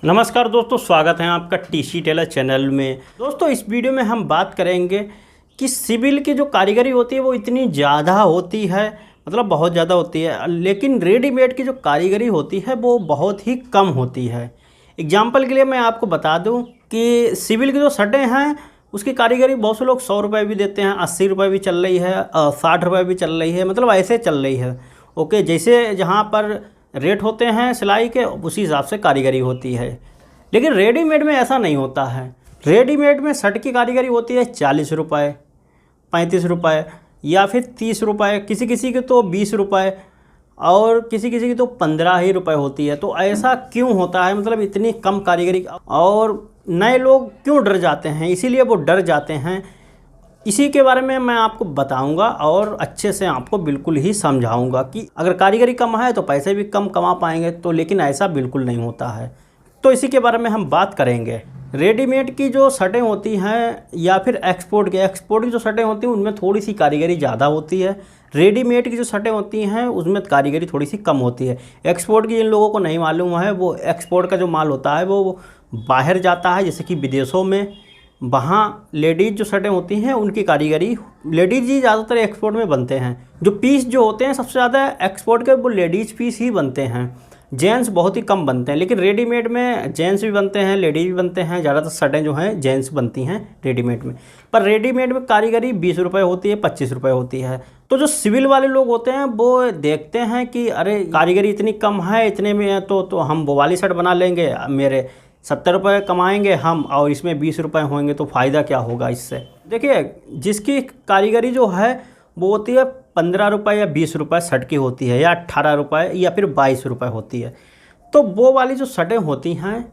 नमस्कार दोस्तों, स्वागत है आपका टीसी टेलर चैनल में। दोस्तों, इस वीडियो में हम बात करेंगे कि सिविल की जो कारीगरी होती है वो इतनी ज़्यादा होती है, मतलब बहुत ज़्यादा होती है, लेकिन रेडीमेड की जो कारीगरी होती है वो बहुत ही कम होती है। एग्जाम्पल के लिए मैं आपको बता दूं कि सिविल की जो शर्टें हैं उसकी कारीगरी बहुत से लोग 100 रुपये भी देते हैं, 80 रुपये भी चल रही है, 60 रुपये भी चल रही है, मतलब ऐसे चल रही है। ओके, जैसे जहाँ पर रेट होते हैं सिलाई के उसी हिसाब से कारीगरी होती है। लेकिन रेडीमेड में ऐसा नहीं होता है। रेडीमेड में शर्ट की कारीगरी होती है 40 रुपये, 35 रुपये या फिर 30 रुपये, किसी किसी की तो 20 रुपये और किसी किसी की तो 15 ही रुपये होती है। तो ऐसा क्यों होता है, मतलब इतनी कम कारीगरी, और नए लोग क्यों डर जाते हैं? इसीलिए वो डर जाते हैं। इसी के बारे में मैं आपको बताऊंगा और अच्छे से आपको बिल्कुल ही समझाऊंगा कि अगर कारीगरी कम है तो पैसे भी कम कमा पाएंगे, तो लेकिन ऐसा बिल्कुल नहीं होता है। तो इसी के बारे में हम बात करेंगे। रेडीमेड की जो शर्टें होती हैं या फिर एक्सपोर्ट की जो शर्टें होती हैं उनमें थोड़ी सी कारीगरी ज़्यादा होती है। रेडीमेड की जो शर्टें होती हैं उसमें कारीगरी थोड़ी सी कम होती है। एक्सपोर्ट की जिन लोगों को नहीं मालूम है, वो एक्सपोर्ट का जो माल होता है वो बाहर जाता है, जैसे कि विदेशों में। वहाँ लेडीज़ जो शर्टें होती हैं उनकी कारीगरी, लेडीज़ ही ज़्यादातर एक्सपोर्ट में बनते हैं। जो पीस जो होते हैं सबसे ज़्यादा एक्सपोर्ट के वो लेडीज़ पीस ही बनते हैं, जेंट्स बहुत ही कम बनते हैं। लेकिन रेडीमेड में जेंट्स भी बनते हैं, लेडीज़ भी बनते हैं। ज़्यादातर शर्टें जो हैं जेंट्स बनती हैं रेडीमेड में। पर रेडीमेड में कारीगरी 20 रुपये होती है, 25 रुपये होती है। तो जो सिविल वाले लोग होते हैं वो देखते हैं कि अरे कारीगरी इतनी कम है, इतने में तो हम वो वाली शर्ट बना लेंगे, मेरे 70 रुपये कमाएंगे हम और इसमें 20 रुपये होंगे, तो फ़ायदा क्या होगा इससे। देखिए, जिसकी कारीगरी जो है वो होती है 15 रुपये या 20 रुपये शर्ट की होती है, या 18 रुपये या फिर 22 रुपये होती है। तो वो वाली जो शर्टें होती हैं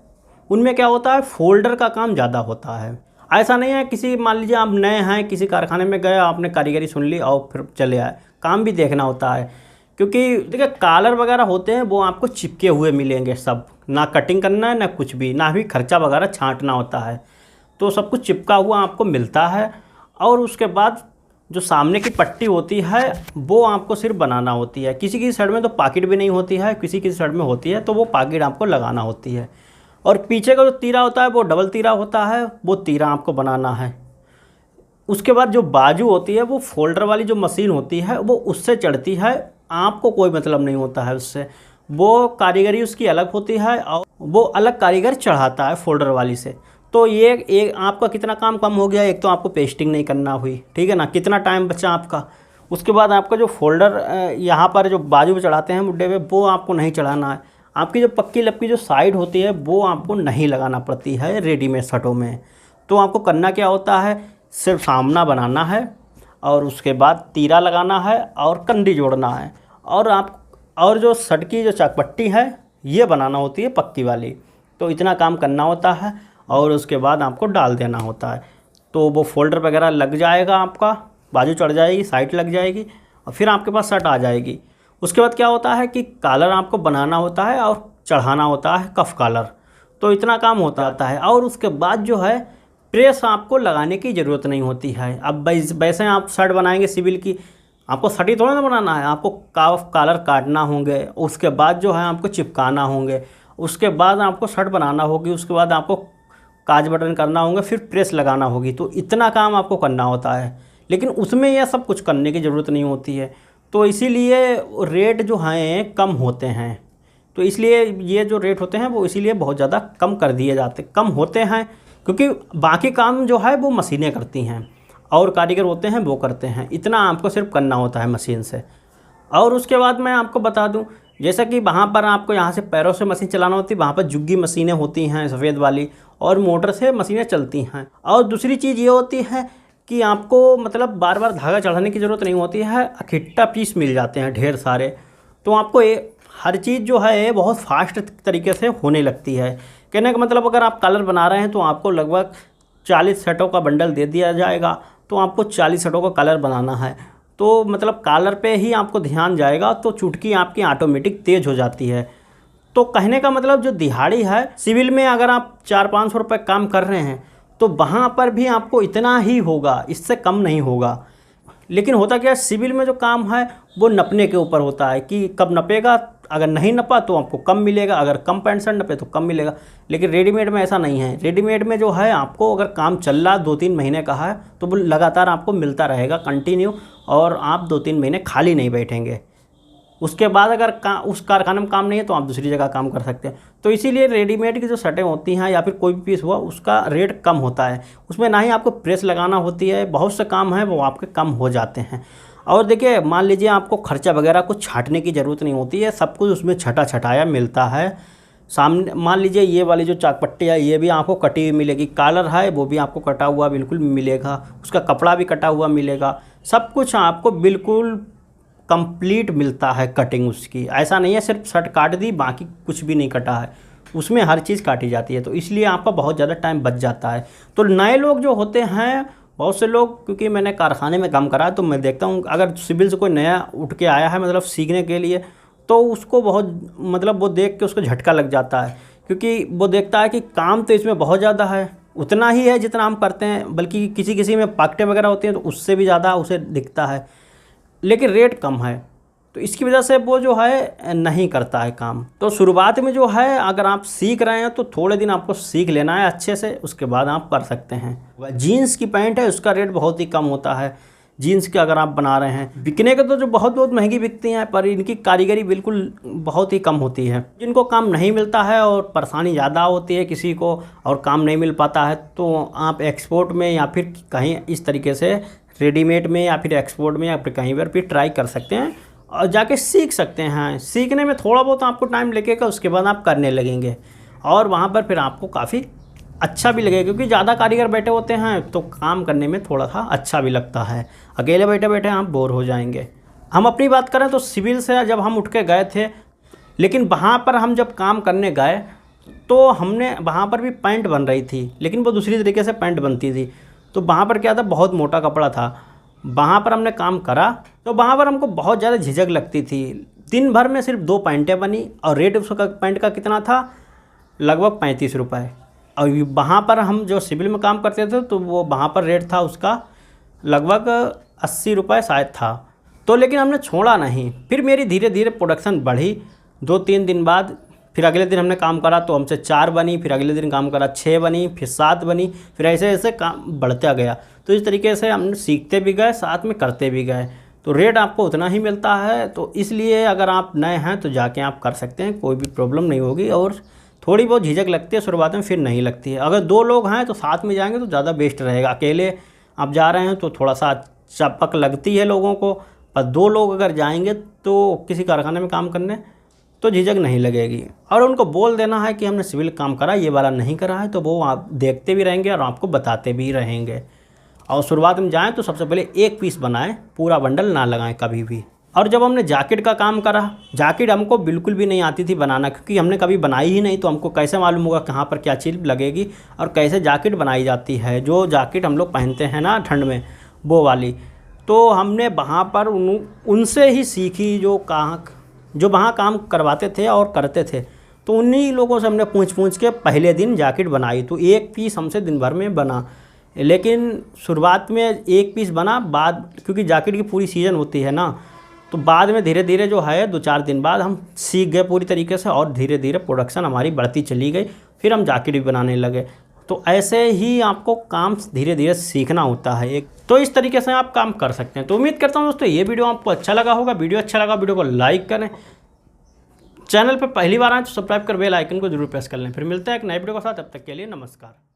उनमें क्या होता है, फोल्डर का काम ज़्यादा होता है। ऐसा नहीं है किसी, मान लीजिए आप नए हैं, किसी कारखाने में गए, आपने कारीगरी सुन ली और फिर चले आए, काम भी देखना होता है। क्योंकि देखिए कॉलर वगैरह होते हैं वो आपको चिपके हुए मिलेंगे सब, ना कटिंग करना है ना कुछ भी, ना भी खर्चा वगैरह छांटना होता है, तो सब कुछ चिपका हुआ आपको मिलता है। और उसके बाद जो सामने की पट्टी होती है वो आपको सिर्फ बनाना होती है। किसी किसी शर्ट में तो पॉकेट भी नहीं होती है, किसी किसी शर्ट में होती है, तो वो पॉकेट आपको लगाना होती है। और पीछे का जो तीरा होता है वो डबल तीरा होता है, वो तीरा आपको बनाना है। उसके बाद जो बाजू होती है वो फोल्डर वाली जो मशीन होती है वो उससे चढ़ती है, आपको कोई मतलब नहीं होता है उससे। वो कारीगरी उसकी अलग होती है और वो अलग कारीगर चढ़ाता है फोल्डर वाली से। तो ये एक आपका कितना काम कम हो गया, एक तो आपको पेस्टिंग नहीं करना हुई, ठीक है ना, कितना टाइम बचा आपका। उसके बाद आपका जो फोल्डर यहाँ पर जो बाजू पे चढ़ाते हैं मुड्डे पे, वो आपको नहीं चढ़ाना है। आपकी जो पक्की लपकी जो साइड होती है वो आपको नहीं लगाना पड़ती है रेडीमेड शर्टों में। तो आपको करना क्या होता है, सिर्फ सामना बनाना है और उसके बाद तीरा लगाना है और कंडी जोड़ना है, और जो शर्ट की जो चकपट्टी है ये बनाना होती है पक्की वाली। तो इतना काम करना होता है और उसके बाद आपको डाल देना होता है। तो वो फोल्डर वगैरह लग जाएगा, आपका बाजू चढ़ जाएगी, साइड लग जाएगी और फिर आपके पास शर्ट आ जाएगी। उसके बाद क्या होता है कि कॉलर आपको बनाना होता है और चढ़ाना होता है कफ कॉलर। तो इतना काम होता है। और उसके बाद जो है प्रेस आपको लगाने की ज़रूरत नहीं होती है। अब वैसे आप शर्ट बनाएंगे सिविल की, आपको शर्ट ही थोड़ा ना बनाना है, आपको कफ कॉलर काटना होंगे, उसके बाद जो है आपको चिपकाना होंगे, उसके बाद आपको शर्ट बनाना होगी, उसके बाद आपको काज बटन करना होंगे, फिर प्रेस लगाना होगी। तो इतना काम आपको करना होता है, लेकिन उसमें यह सब कुछ करने की ज़रूरत नहीं होती है। तो इसीलिए रेट जो हैं कम होते हैं। तो इसलिए ये जो रेट होते हैं वो इसीलिए बहुत ज़्यादा कम कर दिए जाते, कम होते हैं, क्योंकि बाकी काम जो है वो मशीनें करती हैं और कारीगर होते हैं वो करते हैं। इतना आपको सिर्फ करना होता है मशीन से। और उसके बाद मैं आपको बता दूं, जैसा कि वहाँ पर आपको यहाँ से पैरों से मशीन चलाना होती है, वहाँ पर जुग्गी मशीनें होती हैं सफ़ेद वाली, और मोटर से मशीनें चलती हैं। और दूसरी चीज़ ये होती है कि आपको मतलब बार बार धागा चढ़ाने की ज़रूरत नहीं होती है, इकट्ठा पीस मिल जाते हैं ढेर सारे। तो आपको हर चीज़ जो है बहुत फास्ट तरीके से होने लगती है। कहने का मतलब अगर आप कलर बना रहे हैं तो आपको लगभग 40 शर्टों का बंडल दे दिया जाएगा, तो आपको 40 शर्टों का कलर बनाना है। तो मतलब कलर पे ही आपको ध्यान जाएगा, तो चुटकी आपकी ऑटोमेटिक तेज़ हो जाती है। तो कहने का मतलब जो दिहाड़ी है सिविल में, अगर आप 400-500 रुपये काम कर रहे हैं तो वहाँ पर भी आपको इतना ही होगा, इससे कम नहीं होगा। लेकिन होता क्या है, सिविल में जो काम है वो नपने के ऊपर होता है कि कब नपेगा अगर नहीं नपा तो आपको कम मिलेगा, अगर कम पैंट शर्ट नपे तो कम मिलेगा। लेकिन रेडीमेड में ऐसा नहीं है। रेडीमेड में जो है आपको अगर काम चल रहा 2-3 महीने का है तो वो लगातार आपको मिलता रहेगा कंटिन्यू, और आप 2-3 महीने खाली नहीं बैठेंगे। उसके बाद अगर उस कारखाने में काम नहीं है तो आप दूसरी जगह काम कर सकते हैं। तो इसीलिए रेडीमेड की जो शर्टें होती हैं या फिर कोई भी पीस हुआ उसका रेट कम होता है। उसमें ना ही आपको प्रेस लगाना होती है, बहुत से काम हैं वो आपके कम हो जाते हैं। और देखिए मान लीजिए आपको खर्चा वगैरह कुछ छाटने की ज़रूरत नहीं होती है, सब कुछ उसमें छटा छटाया मिलता है। सामने मान लीजिए ये वाली जो चाक पट्टी है ये भी आपको कटी हुई मिलेगी, कॉलर है वो भी आपको कटा हुआ बिल्कुल मिलेगा, उसका कपड़ा भी कटा हुआ मिलेगा, सब कुछ आपको बिल्कुल कंप्लीट मिलता है कटिंग उसकी। ऐसा नहीं है सिर्फ शर्ट काट दी बाकी कुछ भी नहीं कटा है, उसमें हर चीज़ काटी जाती है। तो इसलिए आपका बहुत ज़्यादा टाइम बच जाता है। तो नए लोग जो होते हैं, बहुत से लोग, क्योंकि मैंने कारखाने में काम करा है तो मैं देखता हूँ अगर सिविल से कोई नया उठ के आया है मतलब सीखने के लिए, तो उसको बहुत मतलब वो देख के उसको झटका लग जाता है, क्योंकि वो देखता है कि काम तो इसमें बहुत ज़्यादा है, उतना ही है जितना हम करते हैं, बल्कि किसी किसी में पाकटें वगैरह होती हैं तो उससे भी ज़्यादा उसे दिखता है, लेकिन रेट कम है। तो इसकी वजह से वो जो है नहीं करता है काम। तो शुरुआत में जो है अगर आप सीख रहे हैं तो थोड़े दिन आपको सीख लेना है अच्छे से, उसके बाद आप कर सकते हैं। जीन्स की पैंट है उसका रेट बहुत ही कम होता है। जीन्स के अगर आप बना रहे हैं, बिकने के तो जो बहुत महंगी बिकती हैं, पर इनकी कारीगरी बिल्कुल बहुत ही कम होती है। जिनको काम नहीं मिलता है और परेशानी ज़्यादा होती है किसी को और काम नहीं मिल पाता है, तो आप एक्सपोर्ट में या फिर कहीं इस तरीके से रेडीमेड में या फिर एक्सपोर्ट में या फिर कहीं पर भी ट्राई कर सकते हैं और जाके सीख सकते हैं। सीखने में थोड़ा बहुत आपको टाइम लगेगा, उसके बाद आप करने लगेंगे और वहाँ पर फिर आपको काफ़ी अच्छा भी लगेगा, क्योंकि ज़्यादा कारीगर बैठे होते हैं तो काम करने में थोड़ा सा अच्छा भी लगता है। अकेले बैठे बैठे आप बोर हो जाएंगे। हम अपनी बात करें तो सिविल से जब हम उठ के गए थे, लेकिन वहाँ पर हम जब काम करने गए तो हमने वहाँ पर भी पैंट बन रही थी, लेकिन वो दूसरी तरीके से पैंट बनती थी। तो वहाँ पर क्या था, बहुत मोटा कपड़ा था। वहाँ पर हमने काम करा तो वहाँ पर हमको बहुत ज़्यादा झिझक लगती थी। दिन भर में सिर्फ 2 पैंटें बनी और रेट उसका पैंट का कितना था, लगभग 35 रुपये। और वहाँ पर हम जो सिविल में काम करते थे तो वो वहाँ पर रेट था उसका लगभग 80 रुपये शायद था। तो लेकिन हमने छोड़ा नहीं, फिर मेरी धीरे धीरे प्रोडक्शन बढ़ी। 2-3 दिन बाद फिर अगले दिन हमने काम करा तो हमसे 4 बनी, फिर अगले दिन काम करा 6 बनी, फिर 7 बनी, फिर ऐसे ऐसे काम बढ़ता गया। तो इस तरीके से हम सीखते भी गए, साथ में करते भी गए। तो रेट आपको उतना ही मिलता है। तो इसलिए अगर आप नए हैं तो जाके आप कर सकते हैं, कोई भी प्रॉब्लम नहीं होगी। और थोड़ी बहुत झिझक लगती है शुरुआत में, फिर नहीं लगती है। अगर 2 लोग हैं तो साथ में जाएंगे तो ज़्यादा बेस्ट रहेगा। अकेले आप जा रहे हैं तो थोड़ा सा चपक लगती है लोगों को, पर 2 लोग अगर जाएंगे तो किसी कारखाने में काम करने तो झिझक नहीं लगेगी। और उनको बोल देना है कि हमने सिविल काम करा, ये वाला नहीं करा है, तो वो आप देखते भी रहेंगे और आपको बताते भी रहेंगे। और शुरुआत में जाएं तो सबसे पहले 1 पीस बनाएं, पूरा बंडल ना लगाएं कभी भी। और जब हमने जैकेट का काम करा, जैकेट हमको बिल्कुल भी नहीं आती थी बनाना, क्योंकि हमने कभी बनाई ही नहीं, तो हमको कैसे मालूम होगा कहाँ पर क्या चीज़ लगेगी और कैसे जैकेट बनाई जाती है। जो जैकेट हम लोग पहनते हैं ना ठंड में, वो वाली। तो हमने वहाँ पर उनसे ही सीखी जो वहाँ काम करवाते थे और करते थे। तो उन्हीं लोगों से हमने पूछ के पहले दिन जैकेट बनाई। तो 1 पीस हमसे दिन भर में बना, लेकिन शुरुआत में 1 पीस बना, बाद क्योंकि जैकेट की पूरी सीज़न होती है ना, तो बाद में धीरे धीरे जो है 2-4 दिन बाद हम सीख गए पूरी तरीके से और धीरे धीरे प्रोडक्शन हमारी बढ़ती चली गई। फिर हम जैकेट भी बनाने लगे। तो ऐसे ही आपको काम धीरे धीरे सीखना होता है। तो इस तरीके से आप काम कर सकते हैं। तो उम्मीद करता हूँ दोस्तों ये वीडियो आपको अच्छा लगा होगा। वीडियो अच्छा लगा वीडियो को लाइक करें, चैनल पर पहली बार आए तो सब्सक्राइब कर बेल आइकन को जरूर प्रेस कर लें। फिर मिलते हैं एक नए वीडियो के साथ, तब तक के लिए नमस्कार।